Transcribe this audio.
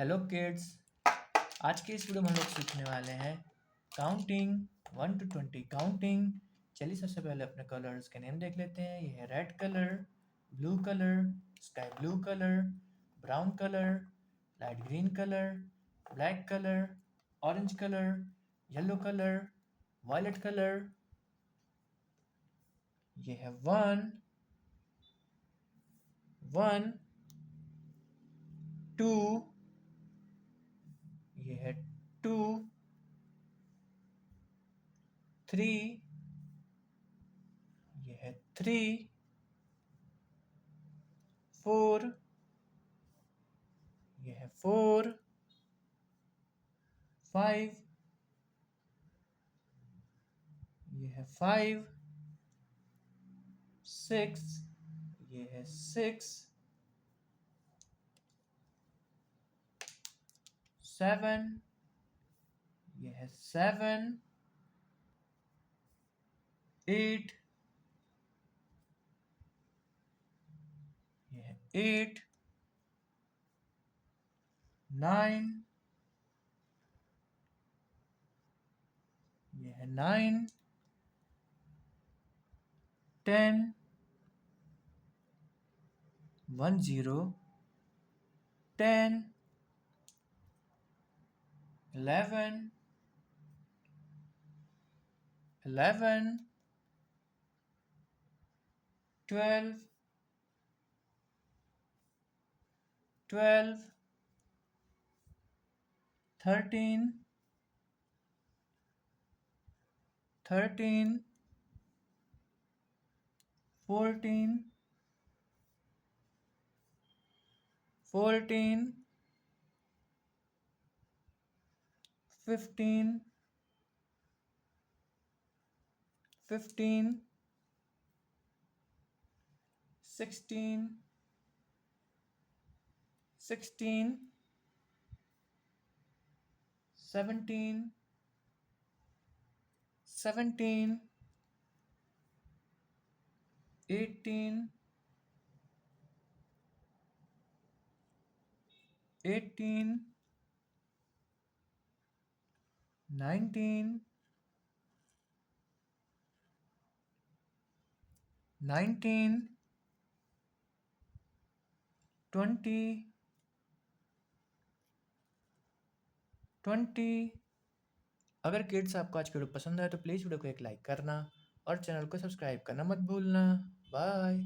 Hello kids. आज के इस वीडियो में हम लोग सीखने वाले हैं काउंटिंग 1 to 20 काउंटिंग। चलिए सबसे पहले अपने कलर्स के नेम देख लेते हैं। ये है red colour, blue colour, sky blue colour, brown colour, light green colour, black colour, orange colour, yellow colour, violet colour. ये है वन, वन, टू, ये है टू, थ्री, ये है थ्री, फोर, ये है फोर, फाइव, ये है फाइव, सिक्स, ये है सिक्स, सेवन, ये है सेवन, एट, ये है एट, नाइन, ये है नाइन, टेन, 10, 10, 11, 11, 12, 12, 13, 13, 14, 14, 15, 15, 16, 16, 17, 17, 18, 18, 19, 19, 20, 20। अगर किड्स आपको आज की वीडियो पसंद आए तो प्लीज़ वीडियो को एक लाइक करना और चैनल को सब्सक्राइब करना मत भूलना। बाय।